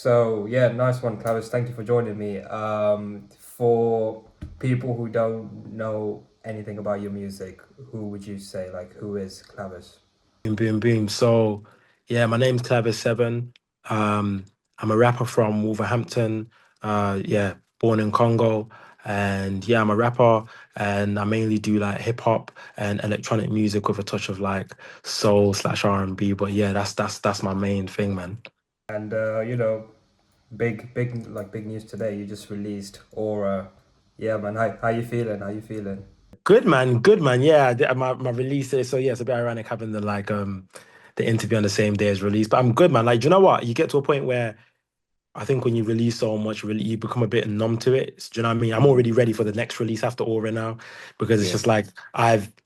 So yeah, nice one, Clavis. Thank you for joining me. For people who don't know anything about your music, who would you say, like, who is Clavis? Boom, boom, boom. So, yeah, my name's Clavis 7. Um, I'm a rapper from Wolverhampton. Yeah, born in Congo, and yeah, I'm a rapper, and I mainly do like hip hop and electronic music with a touch of like soul slash R&B. But yeah, that's my main thing, man. And big news today. You just released Aura. Yeah, man. How you feeling? How you feeling? Good man, good man. Yeah, my release is so yeah, it's a bit ironic having the interview on the same day as release, but I'm good, man. Like, do you know what? You get to a point where I think when you release so much, really, you become a bit numb to it. Do you know what I mean? I'm already ready for the next release after Aura now, because it's Yeah. just like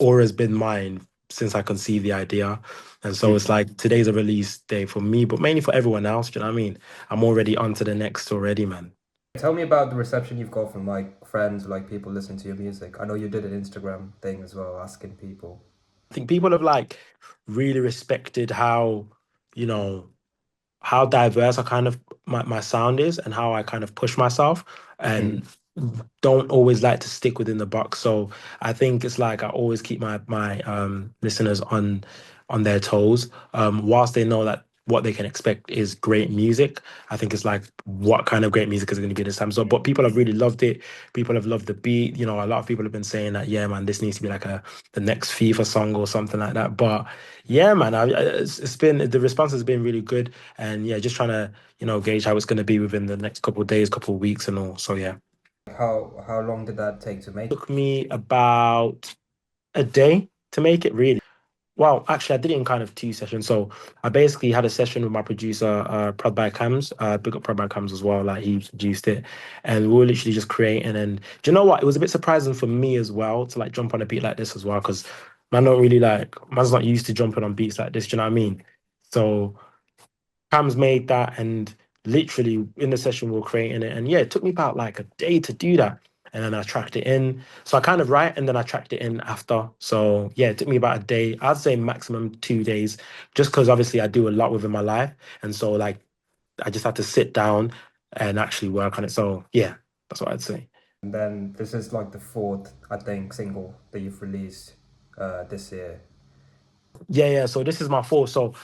Aura's been mine since I conceived the idea, and so it's Mhm. like today's a release day for me, but mainly for everyone else. Do you know what I mean? I'm already on to the next already, man. Tell me about the reception you've got from like friends, like people listening to your music. I know you did an Instagram thing as well, asking people. I think people have like really respected how you know how diverse I kind of my sound is and how I kind of push myself and don't always like to stick within the box. So I think it's like I always keep my listeners on their toes. Whilst they know that what they can expect is great music. I think it's like what kind of great music is going to be this time. So but people have really loved it. People have loved the beat. A lot of people have been saying that, yeah, man, this needs to be like the next FIFA song or something like that. But yeah, man, it's been the response has been really good, and yeah, just trying to gauge how it's going to be within the next couple of days, couple of weeks, and all. So yeah, How long did that take to make? took me about a day to make it. Really, well, actually, I did it in kind of two sessions. So I basically had a session with my producer, Prod by Cams. Big up Prod by Cams as well. Like he produced it, and we were literally just creating. And do you know what? It was a bit surprising for me as well to like jump on a beat like this as well, because man, don't really like man's not used to jumping on beats like this. Do you know what I mean? So Cam's made that, and literally in the session we are creating it. And yeah, it took me about like a day to do that. And then I tracked it in. So I kind of write and then I tracked it in after. So yeah, it took me about a day. I'd say maximum 2 days, just because obviously I do a lot within my life. And so like I just had to sit down and actually work on it. So yeah, that's what I'd say. And then this is like the fourth, I think, single that you've released this year. Yeah, yeah. So this is my fourth. So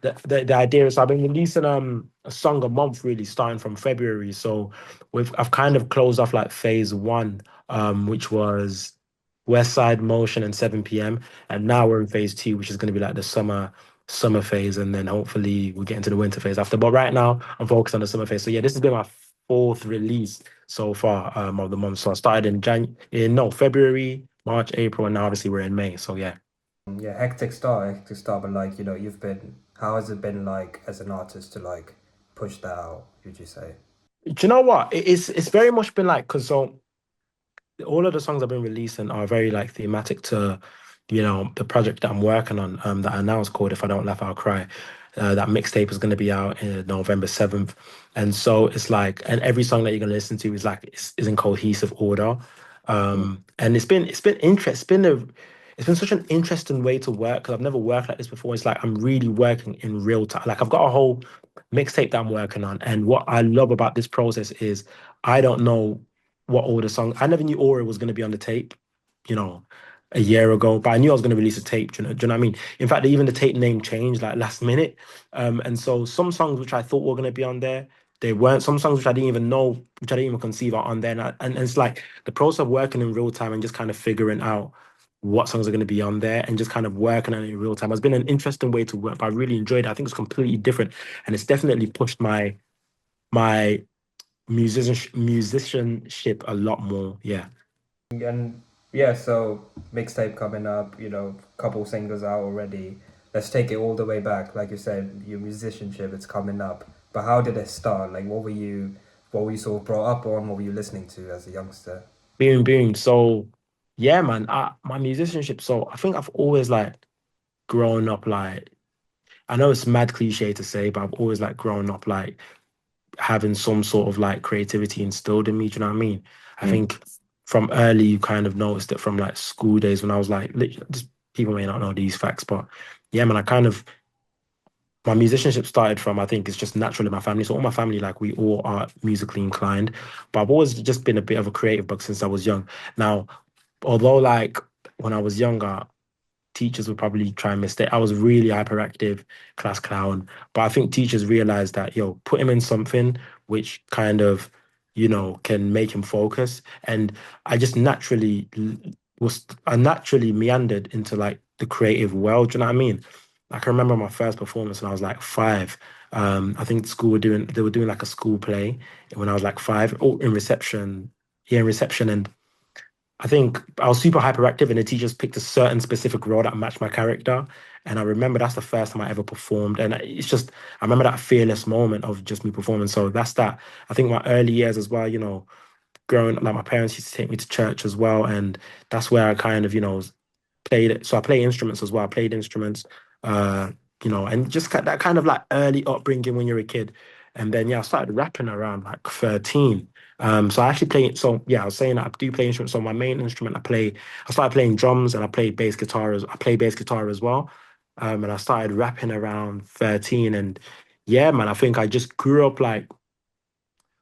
the idea is I've been releasing a song a month really starting from February. So I've kind of closed off like phase 1, which was West Side Motion and 7 p.m. And now we're in phase 2, which is gonna be like the summer phase, and then hopefully we'll get into the winter phase after. But right now I'm focused on the summer phase. So yeah, this has been my fourth release so far of the month. So I started in no February, March, April, and now obviously we're in May. So yeah. Yeah, hectic start. But like you've been. How has it been like as an artist to like push that out? Would you say? Do you know what? It's very much been like, because so all of the songs I've been releasing are very like thematic to, the project that I'm working on, that I now is called If I Don't Laugh, I'll Cry. That mixtape is going to be out in November 7th. And so it's like, and every song that you're going to listen to is like, is in cohesive order. And it's been interest, it's been such an interesting way to work, because I've never worked like this before. It's like I'm really working in real time. Like I've got a whole mixtape that I'm working on. And what I love about this process is I don't know what order song. I never knew Aura was going to be on the tape, you know, a year ago, but I knew I was going to release a tape. Do you know what I mean? In fact, even the tape name changed like last minute. And so some songs which I thought were going to be on there, they weren't. Some songs which I didn't even know, which I didn't even conceive are on there. And it's like the process of working in real time and just kind of figuring out what songs are going to be on there and just kind of working on it in real time has been an interesting way to work. But I really enjoyed it. I think it's completely different, and it's definitely pushed my musicianship a lot more. Yeah. And yeah, so mixtape coming up. Couple singles out already. Let's take it all the way back. Like you said, your musicianship, it's coming up. But how did it start? Like, what were you sort of brought up on? What were you listening to as a youngster? Boom, boom. So, yeah, man, my musicianship. So, I think I've always like grown up like, I know it's mad cliche to say, but I've always like grown up like having some sort of like creativity instilled in me. Do you know what I mean? I think from early, you kind of noticed it from like school days when I was like, just people may not know these facts, but yeah, man, I kind of my musicianship started from, I think it's just natural in my family. So all my family, like we all are musically inclined. But I've always just been a bit of a creative bug since I was young. Now, although like when I was younger, teachers would probably try and mistake. I was really hyperactive, class clown. But I think teachers realized that, yo, put him in something which kind of, can make him focus. And I just I naturally meandered into like the creative world. Do you know what I mean? Like I remember my first performance when I was like 5. I think they were doing like a school play when I was like 5. Oh, in reception, yeah, in reception, and I think I was super hyperactive, and the teachers picked a certain specific role that matched my character. And I remember that's the first time I ever performed. And it's just, I remember that fearless moment of just me performing. So that's that. I think my early years as well, growing, like my parents used to take me to church as well. And that's where I kind of, played it. So I play instruments as well. I played instruments, uh, and just that kind of like early upbringing when you're a kid. And then, yeah, I started rapping around like 13. So I actually play, so yeah, I was saying that I do play instruments. So my main instrument I started playing drums and I play bass guitar as well. And I started rapping around 13. And yeah, man, I think I just grew up like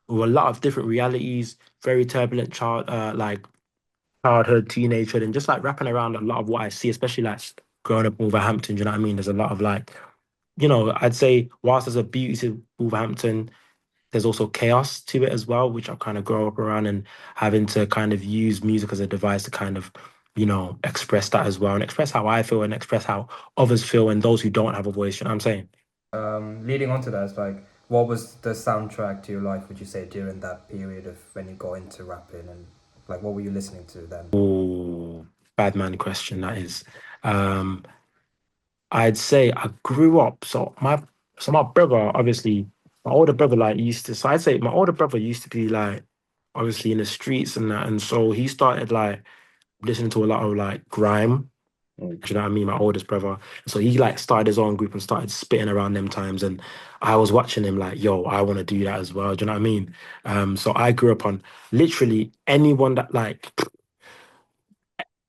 with a lot of different realities, very turbulent like childhood, teenagehood, and just like wrapping around a lot of what I see, especially like growing up in Wolverhampton. Do you know what I mean? There's a lot of like, I'd say whilst there's a beauty to Wolverhampton, there's also chaos to it as well, which I've kind of grown up around and having to kind of use music as a device to kind of, express that as well and express how I feel and express how others feel and those who don't have a voice. You know what I'm saying? Leading on to that, it's like, what was the soundtrack to your life, would you say, during that period of when you got into rapping, and like what were you listening to then? Oh, bad man question that is. Um, I'd say I grew up. So my brother, obviously, my older brother, like used to. So I'd say my older brother used to be like obviously in the streets and that, and so he started like listening to a lot of like grime. Do you know what I mean? My oldest brother. So he like started his own group and started spitting around them times, and I was watching him like, yo, I want to do that as well. Do you know what I mean? So I grew up on literally anyone that like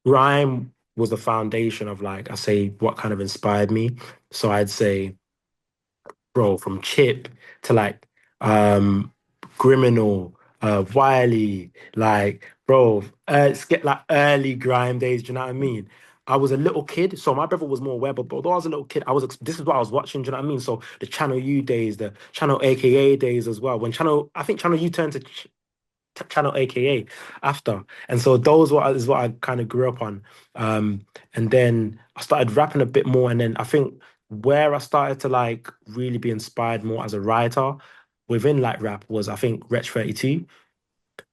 grime was the foundation of like I say what kind of inspired me. So I'd say, bro, from Chip to like Criminal, Wiley, like bro, it's get like early grime days. Do you know what I mean? I was a little kid, so my brother was more aware. But although I was a little kid, this is what I was watching. Do you know what I mean? So the Channel U days, the Channel AKA days as well. I think Channel U turned to Channel AKA after. And so is what I kind of grew up on. And then I started rapping a bit more. And then I think where I started to like really be inspired more as a writer within like rap was I think Wretch 32.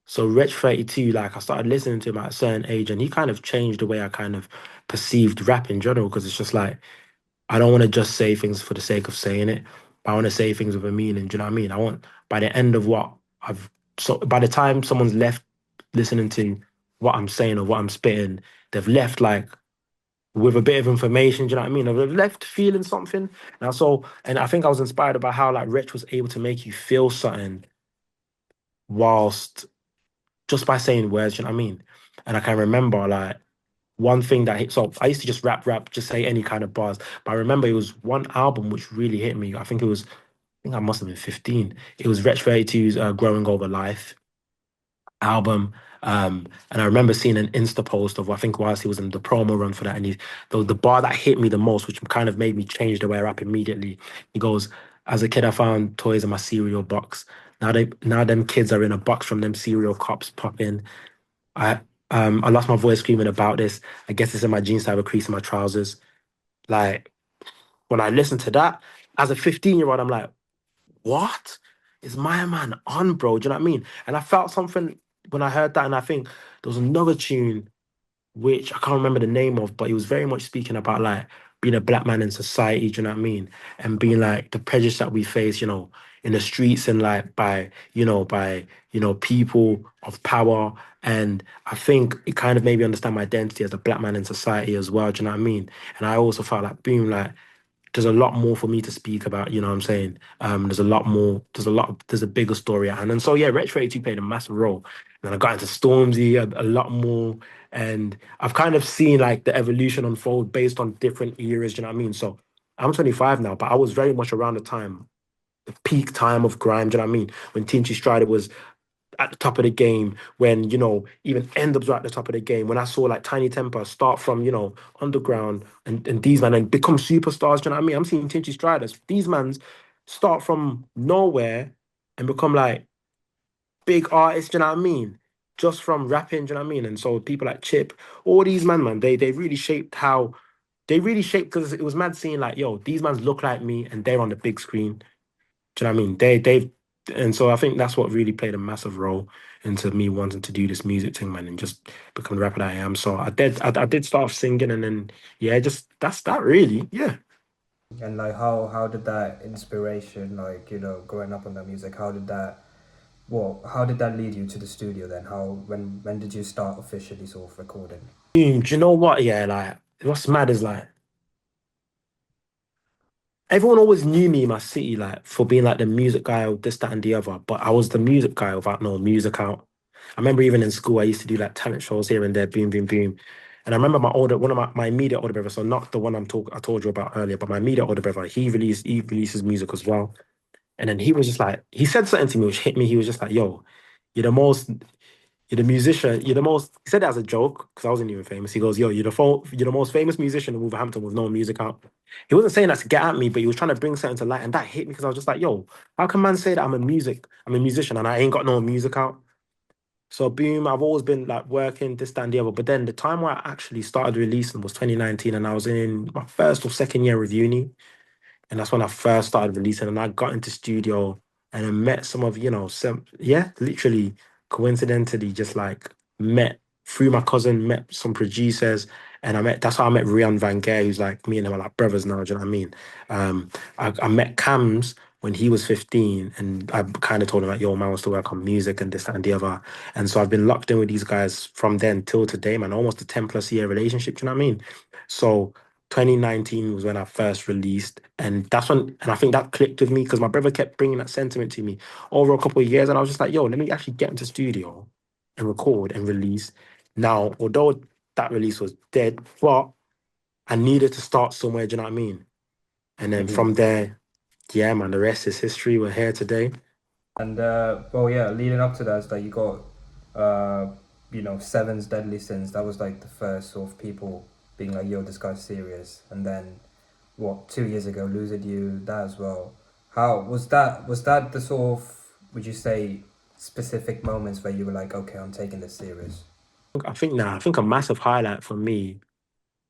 So Wretch 32, like I started listening to him at a certain age and he kind of changed the way I kind of perceived rap in general because it's just like I don't want to just say things for the sake of saying it. But I want to say things with a meaning. Do you know what I mean? I want by the end of what I've so by the time someone's left listening to what I'm saying or what I'm spitting, they've left like with a bit of information. Do you know what I mean? Or they've left feeling something. And I think I was inspired by how like Rich was able to make you feel something whilst just by saying words. You know what I mean? And I can remember like one thing that hit. So I used to just rap, just say any kind of bars. But I remember it was one album which really hit me. I think I must have been 15. It was Wretch 32's Growing Over Life album. And I remember seeing an Insta post of I think whilst he was in the promo run for that, and the bar that hit me the most, which kind of made me change the way I rap immediately. He goes, "As a kid, I found toys in my cereal box. Now them kids are in a box from them cereal cops popping. I I lost my voice screaming about this. I guess it's in my jeans to have a crease in my trousers. Like when I listen to that as a 15-year-old, I'm like, what is my man on, bro? Do you know what I mean? And I felt something when I heard that, and I think there was another tune which I can't remember the name of, but he was very much speaking about like being a black man in society, do you know what I mean? And being like the prejudice that we face, in the streets and like by people of power. And I think it kind of made me understand my identity as a black man in society as well, do you know what I mean? And I also felt like boom, like there's a lot more for me to speak about, you know what I'm saying? There's a lot more, there's a bigger story at hand. And so yeah, Retro 82 played a massive role. And then I got into Stormzy a lot more. And I've kind of seen like the evolution unfold based on different eras, you know what I mean? So I'm 25 now, but I was very much around the time, the peak time of grime. Do you know what I mean? When Tinchy Strider was at the top of the game, when, even N-Dubs were at the top of the game, when I saw like Tiny Temper start from, underground and these men and become superstars. Do you know what I mean? I'm seeing Tinchy Striders. These mans start from nowhere and become like big artists. Do you know what I mean? Just from rapping. Do you know what I mean? And so people like Chip, all these man, they really shaped how they really shaped, because it was mad seeing like, yo, these mans look like me and they're on the big screen. Do you know what I mean? And so I think that's what really played a massive role into me wanting to do this music thing, man, and just become the rapper that I am. So I did start off singing, and then yeah, just that's that really. Yeah. And like how did that inspiration, like, growing up on that music, how did that lead you to the studio then? When did you start officially sort of recording? Do you know what? Yeah, like what's mad is like everyone always knew me in my city, like for being like the music guy or this, that, and the other. But I was the music guy without no music out. I remember even in school, I used to do like talent shows here and there, boom, boom, boom. And I remember one of my immediate older brother, so not the one I told you about earlier, but my immediate older brother, he releases music as well. And then he was just like, he said something to me which hit me. He was just like, yo, you're the most you're the musician. You're the most. He said that as a joke because I wasn't even famous. He goes, "Yo, you're the most famous musician in Wolverhampton with no music out." He wasn't saying that to get at me, but he was trying to bring something to light, and that hit me because I was just like, "Yo, how can man say that I'm a musician, and I ain't got no music out?" So boom, I've always been like working this, that, and the other. But then the time where I actually started releasing was 2019, and I was in my first or second year of uni. And that's when I first started releasing. And I got into studio and I met some of, yeah, literally coincidentally, just like met through my cousin, met some producers. And that's how I met Rian Van Gogh, who's like, me and him are like brothers now. Do you know what I mean? I met Cams when he was 15, and I kind of told him like, yo, man, I wants to work on music and this, that, and the other. And so I've been locked in with these guys from then till today, man, almost a 10 plus year relationship. Do you know what I mean? So 2019 was when I first released, and I think that clicked with me because my brother kept bringing that sentiment to me over a couple of years, and I was just like, yo, let me actually get into studio and record and release. Now, although that release was dead, but I needed to start somewhere. Do you know what I mean? And then Hmm. from there, yeah, man, the rest is history. We're here today. And well, yeah, leading up to that is that you got, Seven's Deadly Sins. That was like the first sort of people being like, "Yo, this guy's serious." And then, what, 2 years ago, Losing You, that as well. How was that? Was that the sort of, would you say, specific moments where you were like, "Okay, I'm taking this serious"? I think a massive highlight for me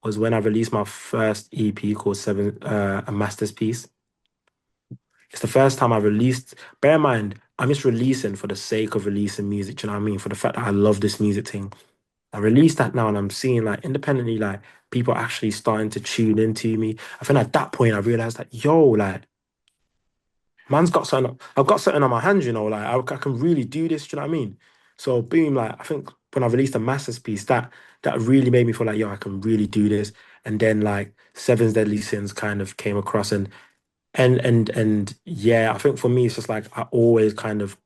was when I released my first EP called Seven, a Master's Piece. It's the first time I released. Bear in mind, I'm just releasing for the sake of releasing music. Do you know what I mean? For the fact that I love this music thing. I released that now, and I'm seeing like independently, like people actually starting to tune into me. I think at that point I realized that yo, like man's got something. I've got something on my hands. Like I can really do this. Do you know what I mean? So boom, like I think when I released the Masters piece, that really made me feel like yo, I can really do this. And then like Seven's Deadly Sins kind of came across, and yeah, I think for me, it's just like I always kind of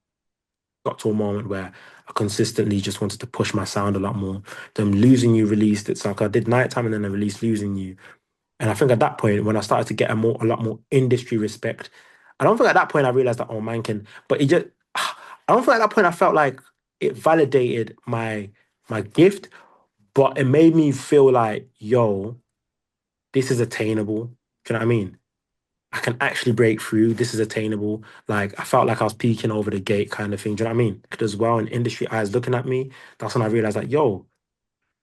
got to a moment where I consistently just wanted to push my sound a lot more. Then Losing You released, it's like I did Nighttime and then I released Losing You. And I think at that point, when I started to get a lot more industry respect, I don't think at that point I realized that, oh man can, but it just, I don't think at that point I felt like it validated my gift, but it made me feel like, yo, this is attainable. Do you know what I mean? I can actually break through. This is attainable. Like I felt like I was peeking over the gate kind of thing. Do you know what I mean? As well, in industry eyes looking at me, that's when I realized like, yo,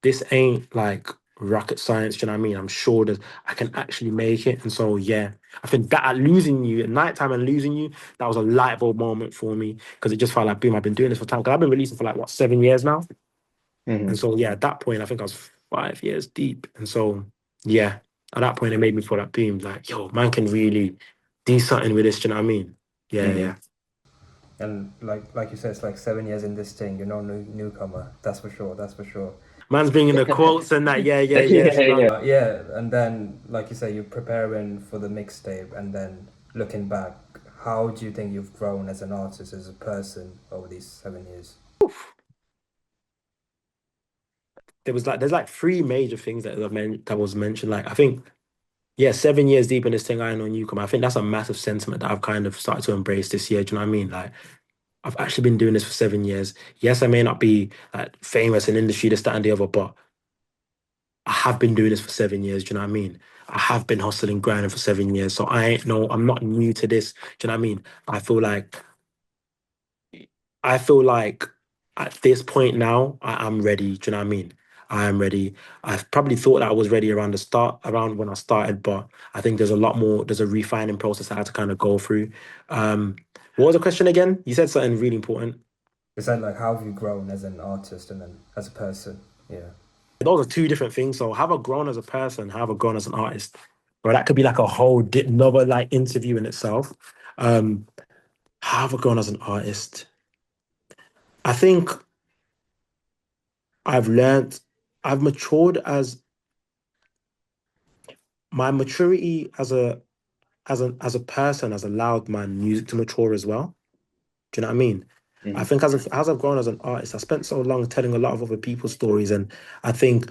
this ain't like rocket science. Do you know what I mean? I'm sure that I can actually make it. And so yeah, I think that at Losing You at nighttime and Losing You, that was a light bulb moment for me because it just felt like boom, I've been doing this for time. Because I've been releasing for like what 7 years now. And Hmm. so yeah, at that point, I think I was 5 years deep. And so yeah, at that point, it made me feel like boom, like yo, man can really do something with this. Do you know what I mean? Yeah, Hmm. yeah. And like you said, it's like 7 years in this thing. You're no newcomer. That's for sure. That's for sure. Man's bringing the quotes and that. Yeah, yeah, yeah. Yeah, yeah. Yeah, and then like you say, you're preparing for the mixtape, and then looking back, how do you think you've grown as an artist, as a person over these 7 years? There's like three major things that was mentioned. Like I think Yeah, 7 years deep in this thing, I know Newcomb. I think that's a massive sentiment that I've kind of started to embrace this year. Do you know what I mean? Like, I've actually been doing this for 7 years. Yes, I may not be like famous in industry, this, that, and the other, but I have been doing this for 7 years. Do you know what I mean? I have been hustling, grinding for 7 years. So I ain't no, I'm not new to this. Do you know what I mean? I feel like at this point now, I am ready. Do you know what I mean? I am ready. I've probably thought that I was ready around the start, around when I started, but I think there's a lot more, there's a refining process I had to kind of go through. Um, what was the question again? You said something really important. Is that like how have you grown as an artist and then as a person? Yeah. Those are two different things. So have I grown as a person? Have I grown as an artist? Or that could be like a whole another like interview in itself. Um, how have I grown as an artist? I think I've learned, I've matured as my maturity as a person has allowed my music to mature as well. Do you know what I mean? I Mm-hmm. think as I've grown as an artist, I spent so long telling a lot of other people's stories, and I think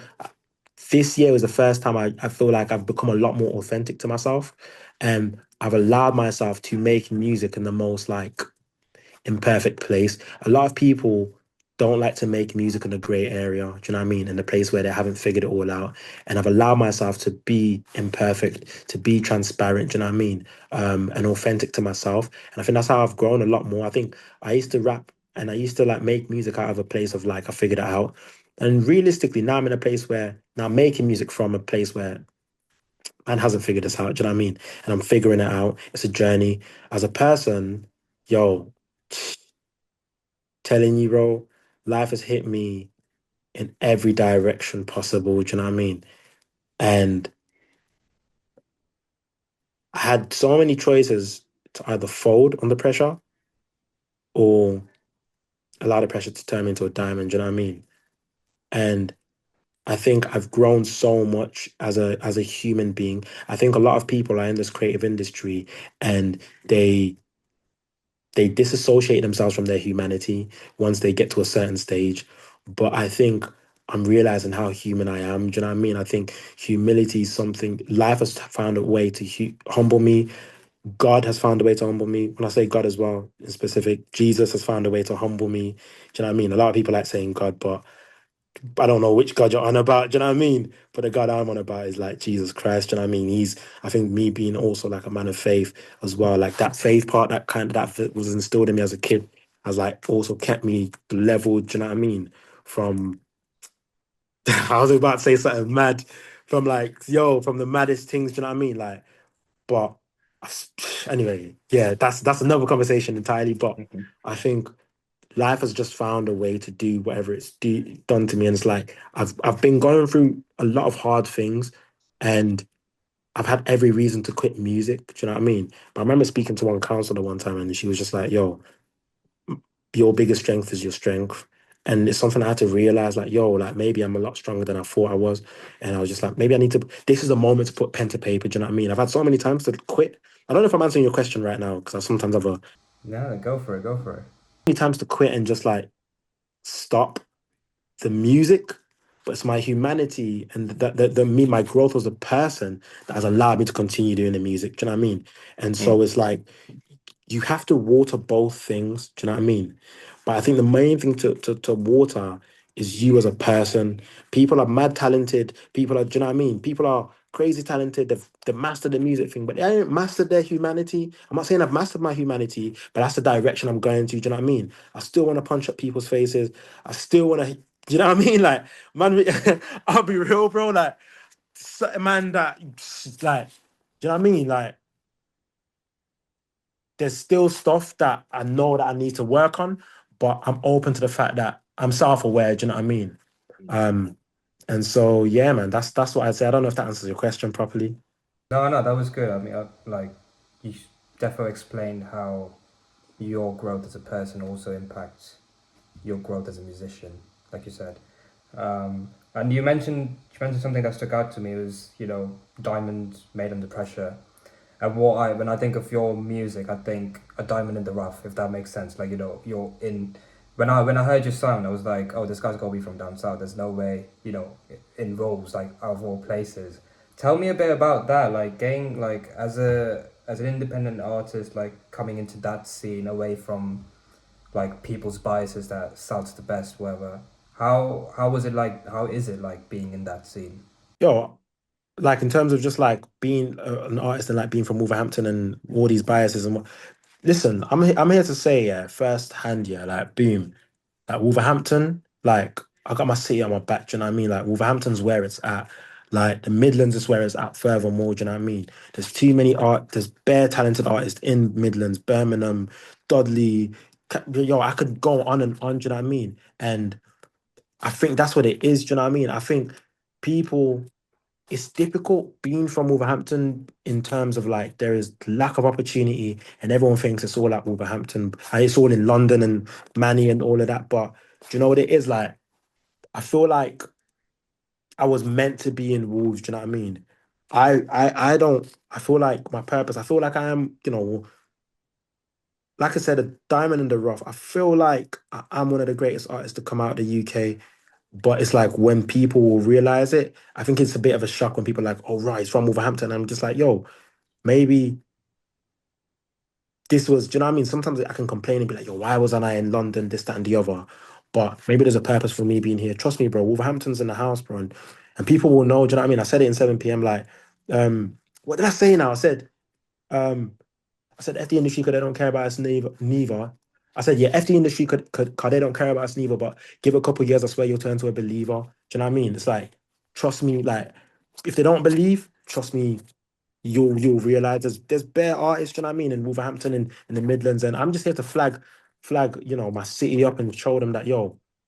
this year was the first time I feel like I've become a lot more authentic to myself, and I've allowed myself to make music in the most like imperfect place. A lot of people don't like to make music in a gray area. Do you know what I mean? In a place where they haven't figured it all out. And I've allowed myself to be imperfect, to be transparent. Do you know what I mean? And authentic to myself. And I think that's how I've grown a lot more. I think I used to rap and I used to like make music out of a place of like I figured it out. And realistically, now I'm in a place where now I'm making music from a place where man hasn't figured this out. Do you know what I mean? And I'm figuring it out. It's a journey. As a person, yo, telling you, bro, life has hit me in every direction possible. Do you know what I mean? And I had so many choices to either fold under pressure or allow the pressure to turn me into a diamond. Do you know what I mean? And I think I've grown so much as a human being. I think a lot of people are in this creative industry and they they disassociate themselves from their humanity once they get to a certain stage. But I think I'm realizing how human I am. Do you know what I mean? I think humility is something life has found a way to humble me. God has found a way to humble me. When I say God as well, in specific, Jesus has found a way to humble me. Do you know what I mean? A lot of people like saying God, but I don't know which God you're on about. Do you know what I mean? But the God I'm on about is like Jesus Christ. Do you know what I mean? I think me being also like a man of faith as well, like that faith part that was instilled in me as a kid has like also kept me leveled. Do you know what I mean? From, I was about to say something mad from like, yo, from the maddest things. Do you know what I mean? Like, but anyway, yeah, that's another conversation entirely. But Mm-hmm. I think life has just found a way to do whatever done to me, and it's like I've been going through a lot of hard things, and I've had every reason to quit music. Do you know what I mean? But I remember speaking to one counselor one time, and she was just like, "Yo, your biggest strength is your strength." And it's something I had to realize, like, yo, like maybe I'm a lot stronger than I thought I was. And I was just like, maybe I need to, this is the moment to put pen to paper. Do you know what I mean? I've had so many times to quit. I don't know if I'm answering your question right now, because I sometimes have a No, go for it. Go for it. many times to quit and just like stop the music, but it's my humanity and the me, my growth as a person that has allowed me to continue doing the music. Do you know what I mean? And so it's like you have to water both things. Do you know what I mean? But I think the main thing to water is you as a person. People are mad talented. People are, do you know what I mean? People are crazy talented. They've mastered the music thing, but they haven't mastered their humanity. I'm not saying I've mastered my humanity, but that's the direction I'm going to. Do you know what I mean? I still want to punch up people's faces. I still want to, do you know what I mean? Like, man, I'll be real, bro. Like, certain man that, like, do you know what I mean? Like, there's still stuff that I know that I need to work on, but I'm open to the fact that I'm self-aware. Do you know what I mean? Um, and so yeah, man, that's what I'd say. I don't know if that answers your question properly. No, no, that was good. I mean, like you definitely explained how your growth as a person also impacts your growth as a musician, like you said. And you mentioned something that stuck out to me was diamonds made under pressure. And when I think of your music, I think a diamond in the rough, if that makes sense. Like you're in. When I heard your sound, I was like, oh, this guy's gotta be from down south. There's no way, in Rolls, like out of all places, Tell me a bit about that, like getting like as an independent artist, like coming into that scene away from like people's biases that sounds the best, whatever. How was it like? How is it like being in that scene? Yo, like in terms of just like being an artist and like being from Wolverhampton and all these biases and what. Listen, I'm here to say, yeah, first hand, yeah, like boom, like Wolverhampton, like I got my city on my back. Do you know what I mean? Like Wolverhampton's where it's at. Like the Midlands is where it's at furthermore. Do you know what I mean? There's too many there's bare talented artists in Midlands, Birmingham, Dudley. Yo, I could go on and on. Do you know what I mean? And I think that's what it is. Do you know what I mean? I think people it's difficult being from Wolverhampton in terms of like there is lack of opportunity and everyone thinks it's all at Wolverhampton and it's all in London and Manny and all of that. But do you know what it is like? I feel like I was meant to be in Wolves. Do you know what I mean? I don't. I feel like my purpose. I feel like I am. Like I said, a diamond in the rough. I feel like I'm one of the greatest artists to come out of the UK. But it's like when people will realize it, I think it's a bit of a shock when people are like, "Oh, right, he's from Wolverhampton." I'm just like, "Yo, maybe this was." Do you know what I mean? Sometimes I can complain and be like, "Yo, why wasn't I in London? This, that, and the other." But maybe there's a purpose for me being here. Trust me, bro. Wolverhampton's in the house, bro, and people will know. Do you know what I mean? I said it in 7 p.m. Like, what did I say now? Um, I said, F the industry because they don't care about us neither. I said, yeah, F the industry because they don't care about us neither, but give a couple years, I swear you'll turn to a believer. Do you know what I mean? It's like, trust me, like, if they don't believe, trust me, you'll realize there's bare artists, do you know what I mean, in Wolverhampton and in the Midlands. And I'm just here to flag, my city up and show them that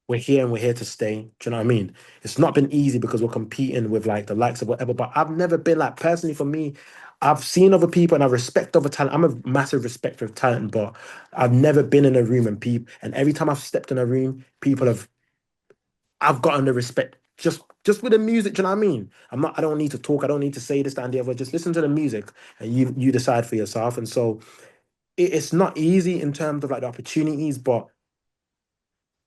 we're here and we're here to stay. Do you know what I mean? It's not been easy because we're competing with like the likes of whatever, but I've never been like personally for me, I've seen other people and I respect other talent. I'm a massive respecter of talent, but I've never been in a room and every time I've stepped in a room, I've gotten the respect just with the music. Do you know what I mean? I don't need to talk. I don't need to say this, that, and the other. Just listen to the music and you decide for yourself. And so it's not easy in terms of like the opportunities, but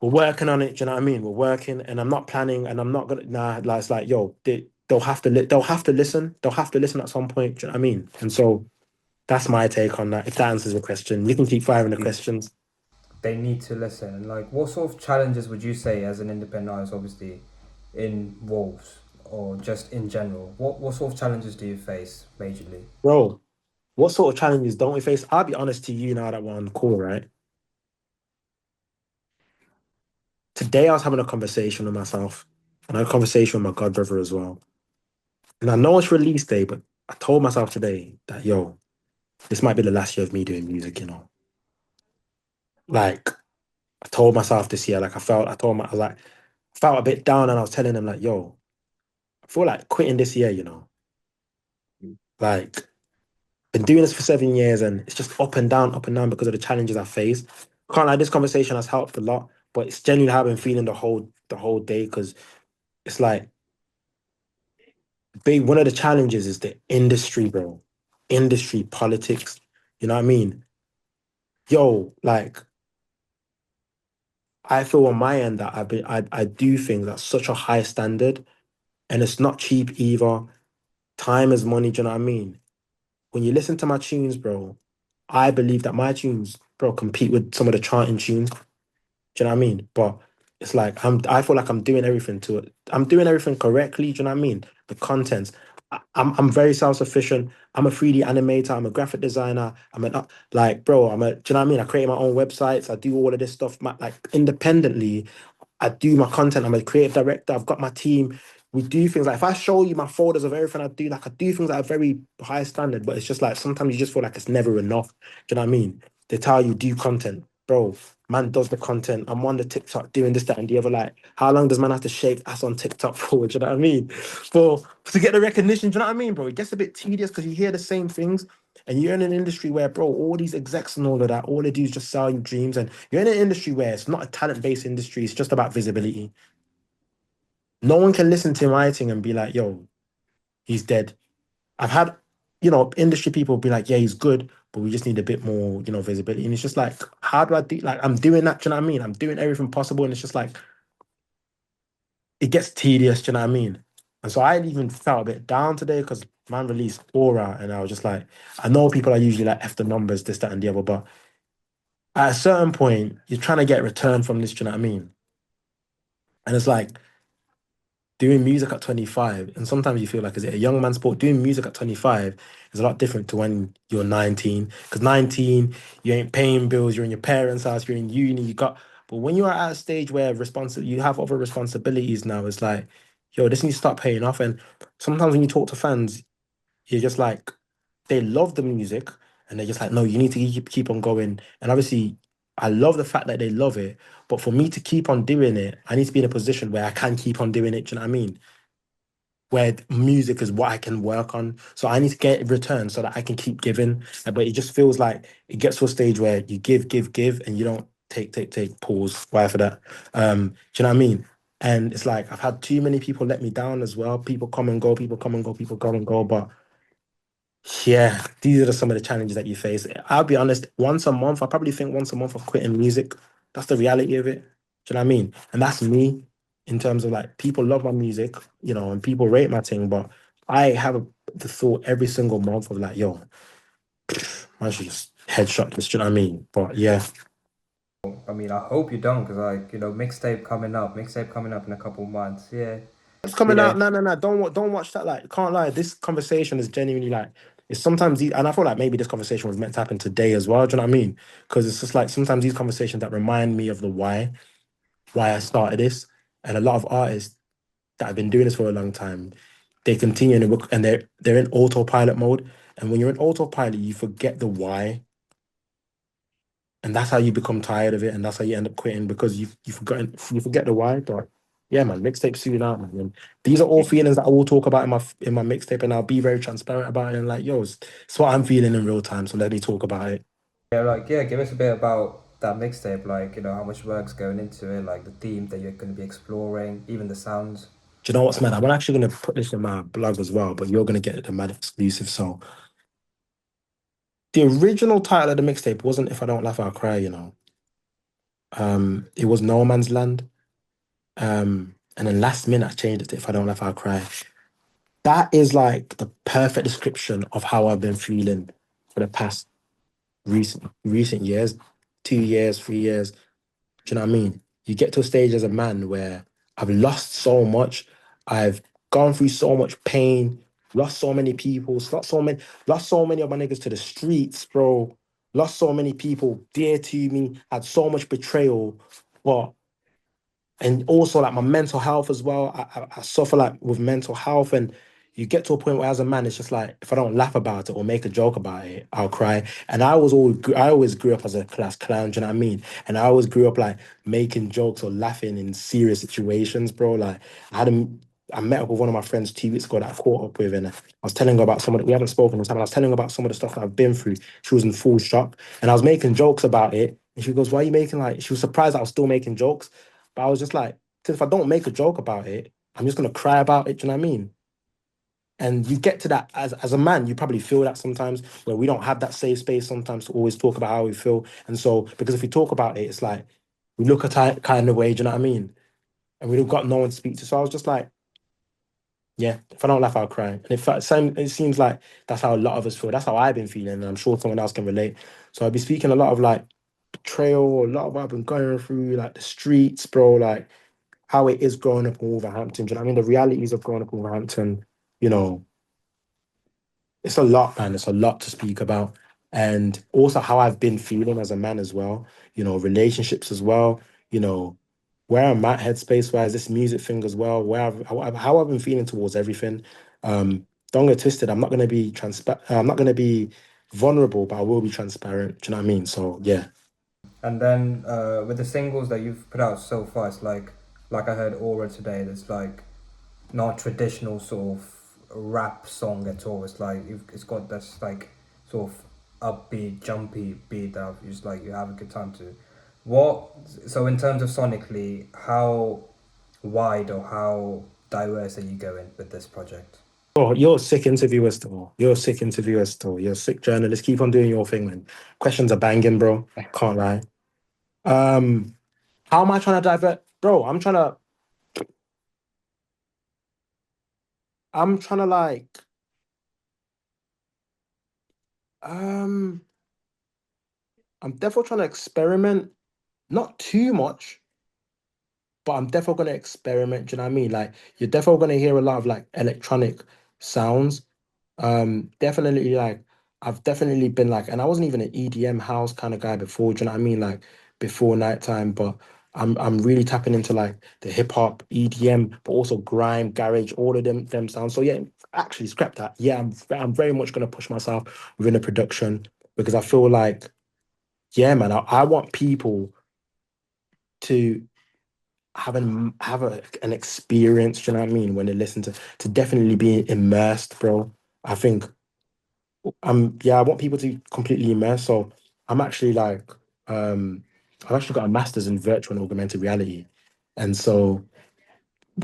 we're working on it. Do you know what I mean? We're working, and I'm not planning, and I'm not gonna. Nah, like it's like yo, they'll have to they'll have to listen. They'll have to listen at some point. Do you know what I mean? And so that's my take on that. If that answers the question, you can keep firing the questions. They need to listen. And like, what sort of challenges would you say as an independent artist, obviously, in Wolves or just in general? What sort of challenges do you face majorly? Bro, what sort of challenges don't we face? I'll be honest to you now that we're on call, right? Today I was having a conversation with myself, and I had a conversation with my god brother as well. And I know it's release day, but I told myself today that this might be the last year of me doing music. Like I told myself this year, like I was like, I felt a bit down and I was telling him like, I feel like quitting this year. Like been doing this for 7 years and it's just up and down because of the challenges I face. Can't like this conversation has helped a lot, but it's genuinely how I've been feeling the whole day because it's like big one of the challenges is the industry, bro. Industry politics. You know what I mean? Like I feel on my end that I do things at such a high standard and it's not cheap either. Time is money, do you know what I mean? When you listen to my tunes, bro, I believe that my tunes, bro, compete with some of the charting tunes. Do you know what I mean? But it's like I feel like I'm doing everything to it. I'm doing everything correctly. Do you know what I mean? The contents. I'm very self-sufficient. I'm a 3D animator. I'm a graphic designer. Like, bro, do you know what I mean? I create my own websites. I do all of this stuff like independently. I do my content. I'm a creative director. I've got my team. We do things like if I show you my folders of everything I do things at a very high standard, but it's just like sometimes you just feel like it's never enough. Do you know what I mean? They tell you do content. Bro, man does the content. I'm on the TikTok doing this, that, and the other. Like, how long does man have to shake ass on TikTok for? Do you know what I mean? For to get the recognition, do you know what I mean, bro? It gets a bit tedious because you hear the same things. And you're in an industry where, bro, all these execs and all of that, all they do is just sell you dreams. And you're in an industry where it's not a talent-based industry, it's just about visibility. No one can listen to my thing and be like, yo, he's dead. I've had, industry people be like, yeah, he's good, but we just need a bit more, visibility. And it's just like, how do I do like I'm doing that, do you know what I mean? I'm doing everything possible, and it's just like it gets tedious, do you know what I mean? And so I even felt a bit down today because man released Aura, and I was just like, I know people are usually like F the numbers, this, that, and the other, but at a certain point, you're trying to get return from this, do you know what I mean? And it's like doing music at 25, and sometimes you feel like, is it a young man's sport? Doing music at 25 is a lot different to when you're 19. Because 19, you ain't paying bills, you're in your parents' house, you're in uni, but when you are at a stage where you have other responsibilities now, it's like, yo, this needs to start paying off. And sometimes when you talk to fans, you're just like, they love the music and they're just like, no, you need to keep on going. And obviously, I love the fact that they love it. But for me to keep on doing it, I need to be in a position where I can keep on doing it. Do you know what I mean? Where music is what I can work on. So I need to get return so that I can keep giving. But it just feels like it gets to a stage where you give, and you don't take, pause, why for that. Do you know what I mean? And it's like I've had too many people let me down as well. People come and go, people come and go, people come and go. But yeah, these are some of the challenges that you face. I'll be honest, once a month, I probably think once a month of quitting music. That's the reality of it. Do you know what I mean? And that's me in terms of like people love my music, and people rate my thing, but I have the thought every single month of like, yo, I should just headshot this, do you know what I mean? But yeah. I mean, I hope you don't, because like mixtape coming up in a couple months. Yeah, It's coming yeah, out. No, no, no. Don't watch that. Like, can't lie. This conversation is genuinely like it's sometimes and I feel like maybe this conversation was meant to happen today as well. Do you know what I mean? Because it's just like sometimes these conversations that remind me of the why I started this. And a lot of artists that have been doing this for a long time, they continue and they're in autopilot mode. And when you're in autopilot, you forget the why, and that's how you become tired of it, and that's how you end up quitting because you forget the why. But yeah, man, mixtape soon out, man. And these are all feelings that I will talk about in my mixtape, and I'll be very transparent about it. And like, yo, it's what I'm feeling in real time. So let me talk about it. yeah. Like, yeah, give us a bit about that mixtape. Like, how much work's going into it, like the themes that you're going to be exploring, even the sounds. Do you know what's mad? I'm actually gonna put this in my blog as well, but you're gonna get the mad exclusive. So the original title of the mixtape wasn't "If I Don't Laugh, I'll Cry." It was "No Man's Land." And then last minute I changed it to "If I Don't Laugh, I'll Cry." That is like the perfect description of how I've been feeling for the past recent years, 2 years, 3 years. Do you know what I mean? You get to a stage as a man where I've lost so much, I've gone through so much pain, lost so many people, lost so many of my niggas to the streets, bro. Lost so many people dear to me, had so much betrayal, but and also like my mental health as well. I suffer like with mental health, and you get to a point where as a man, it's just like if I don't laugh about it or make a joke about it, I'll cry. And I always grew up as a class clown. Do you know what I mean? And I always grew up like making jokes or laughing in serious situations, bro. Like I met up with one of my friends 2 weeks ago that I caught up with, and I was telling her about some of we haven't spoken in time. I was telling her about some of the stuff that I've been through. She was in full shock, and I was making jokes about it. And she goes, "Why are you making like?" She was surprised that I was still making jokes. But I was just like, because if I don't make a joke about it, I'm just gonna cry about it. Do you know what I mean? And you get to that as a man, you probably feel that sometimes where we don't have that safe space sometimes to always talk about how we feel. And so because if we talk about it, it's like we look at it kind of way, do you know what I mean? And we've got no one to speak to. So I was just like, yeah, if I don't laugh, I'll cry. And it seems like that's how a lot of us feel. That's how I've been feeling, and I'm sure someone else can relate. So I'll be speaking a lot of like betrayal, a lot of what I've been going through, like the streets, bro, like how it is growing up in Wolverhampton. Do you know what I mean? The realities of growing up in Wolverhampton, you know, it's a lot, man. It's a lot to speak about. And also how I've been feeling as a man as well, relationships as well, you know, where I'm at headspace, where is this music thing as well, how I've been feeling towards everything. Don't get twisted. I'm not gonna be transparent. I'm not gonna be vulnerable, but I will be transparent. Do you know what I mean? So yeah. And then with the singles that you've put out so far, it's like I heard Aura today. That's like not traditional sort of rap song at all. It's like it's got this like sort of upbeat, jumpy beat that you just like you have a good time to. What so in terms of sonically, how wide or how diverse are you going with this project? Oh, you're a sick interviewer still. You're a sick interviewer still. You're a sick journalist. Keep on doing your thing, man. Questions are banging, bro. Can't lie. Um, how am I trying to divert? Bro, I'm trying to I'm trying to like um I'm definitely trying to experiment, not too much, but I'm definitely gonna experiment. Do you know what I mean? Like you're definitely gonna hear a lot of like electronic sounds. Definitely like I've definitely been like, and I wasn't even an EDM house kind of guy before. Do you know what I mean? Like before nighttime, but I'm really tapping into like the hip hop, EDM, but also grime, garage, all of them sounds. So yeah, actually scrap that. Yeah, I'm very much gonna push myself within the production because I feel like yeah, man, I want people to have an experience, do you know what I mean, when they listen to definitely be immersed, bro. I think yeah, I want people to be completely immersed. So I'm actually like I've actually got a master's in virtual and augmented reality. And so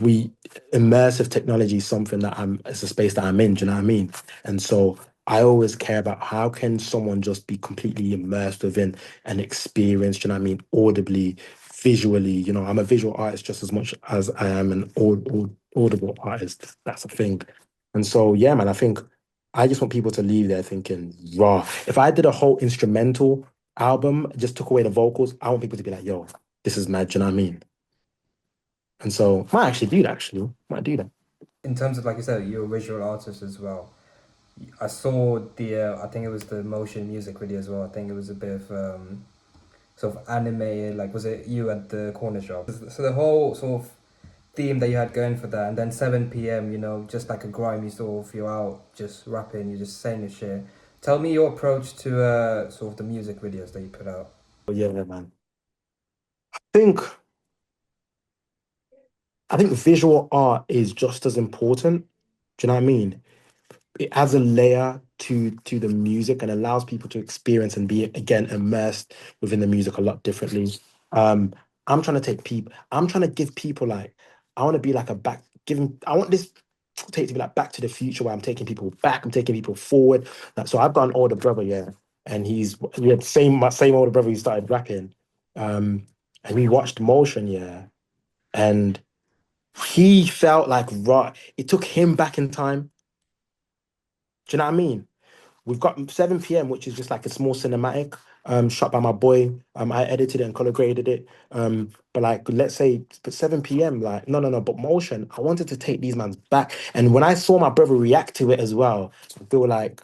we immersive technology is something that it's a space that I'm in, do you know what I mean? And so I always care about how can someone just be completely immersed within an experience, do you know what I mean? Audibly, visually, I'm a visual artist just as much as I am an audible artist. That's a thing. And so yeah, man, I think I just want people to leave there thinking raw. If I did a whole instrumental album, just took away the vocals, I want people to be like, yo, this is mad, do you know what I mean? And so might actually do that actually. Might do that. In terms of, like you said, you're a visual artist as well. I saw I think it was the motion music video as well. I think it was a bit of sort of animated. Like, was it you at the corner shop? So the whole sort of theme that you had going for that, and then 7 p.m., just like a grimy sort of, you're out just rapping, you're just saying your shit. Tell me your approach to sort of the music videos that you put out. But yeah, man. think I think visual art is just as important. Do you know what I mean? It adds a layer to the music and allows people to experience and be again immersed within the music a lot differently. Um, I'm trying to give people like I want to be like a back giving I want this take to be like back to the future where I'm taking people back, I'm taking people forward. Like, so I've got an older brother, yeah, and he's yeah, my same older brother who started rapping. Um, and we watched Motion, yeah, and he felt like right. It took him back in time. Do you know what I mean? We've got 7 p.m., which is just like a small cinematic, shot by my boy. I edited it and color graded it. But like, let's say, but 7 p.m., like, no, no, no. But Motion, I wanted to take these mans back. And when I saw my brother react to it as well, I feel like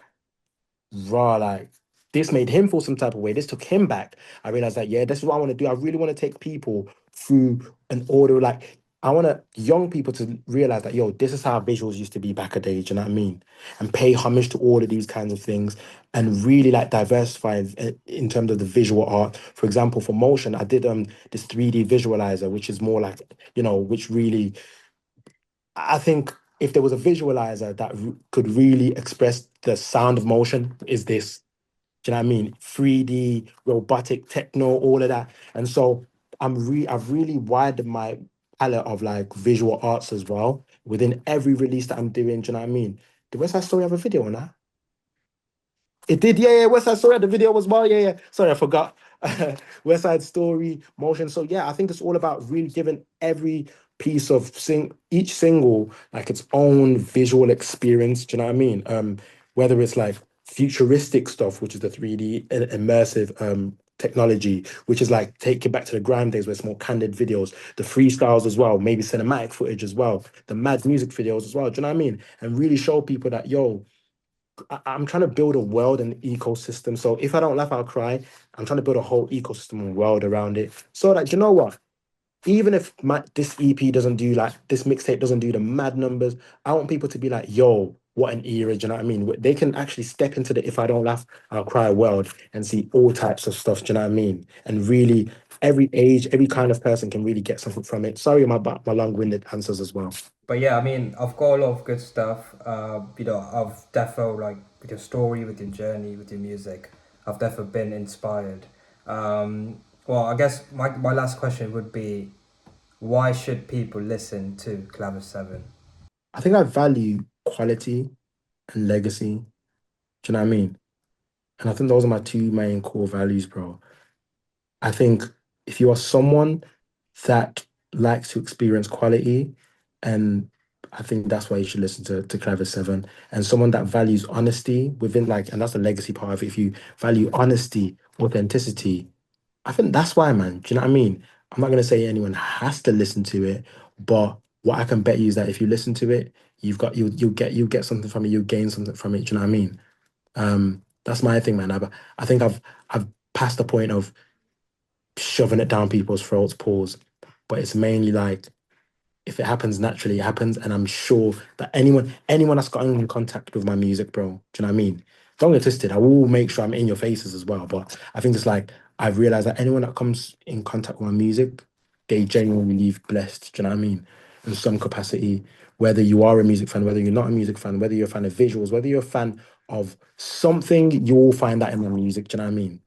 raw, like this made him feel some type of way. This took him back. I realized that, yeah, this is what I want to do. I really want to take people through an order. Like, I want young people to realize that, yo, this is how visuals used to be back a day. Do you know what I mean? And pay homage to all of these kinds of things and really like diversify in terms of the visual art. For example, for Motion, I did this 3D visualizer, which is more like, which really I think if there was a visualizer that could really express the sound of motion, is this. Do you know what I mean? 3D, robotic, techno, all of that. And so I've really widened my palette of like visual arts as well within every release that I'm doing. Do you know what I mean? Did West Side Story have a video on that? It did, yeah, yeah. West Side Story, the video was well, yeah, yeah. Sorry, I forgot. West Side Story, Motion. So yeah, I think it's all about really giving every piece of each single like its own visual experience. Do you know what I mean? Whether it's like futuristic stuff, which is the 3D immersive technology, which is like take it back to the grime days where it's more candid videos, the freestyles as well, maybe cinematic footage as well, the mad music videos as well. Do you know what I mean? And really show people that yo I'm trying to build a world and ecosystem. So if I don't laugh, I'll cry. I'm trying to build a whole ecosystem and world around it. So that you know what? Even if this EP doesn't do like this mixtape doesn't do the mad numbers, I want people to be like, yo, what an era. Do you know what I mean? They can actually step into the if I don't laugh, I'll cry world and see all types of stuff. Do you know what I mean? And really every age, every kind of person can really get something from it. Sorry, my long-winded answers as well. But yeah, I mean, I've got a lot of good stuff. I've defo like with your story, with your journey, with your music. I've defo been inspired. Well, I guess my last question would be, why should people listen to Clavis 7? I think I value quality and legacy. Do you know what I mean? And I think those are my two main core values, bro. I think if you are someone that likes to experience quality and I think that's why you should listen to Clavis 7. And someone that values honesty within like, and that's the legacy part of it. If you value honesty, authenticity, I think that's why, man. Do you know what I mean? I'm not gonna say anyone has to listen to it, but what I can bet you is that if you listen to it, you'll get something from it, you'll gain something from it. Do you know what I mean? That's my thing, man. I think I've passed the point of shoving it down people's throats, pause. But it's mainly like if it happens naturally, it happens. And I'm sure that anyone that's gotten in contact with my music, bro, do you know what I mean? Don't get twisted. I will make sure I'm in your faces as well. But I think it's like I've realized that anyone that comes in contact with my music, they genuinely leave blessed. Do you know what I mean? In some capacity, whether you are a music fan, whether you're not a music fan, whether you're a fan of visuals, whether you're a fan of something, you will find that in my music. Do you know what I mean?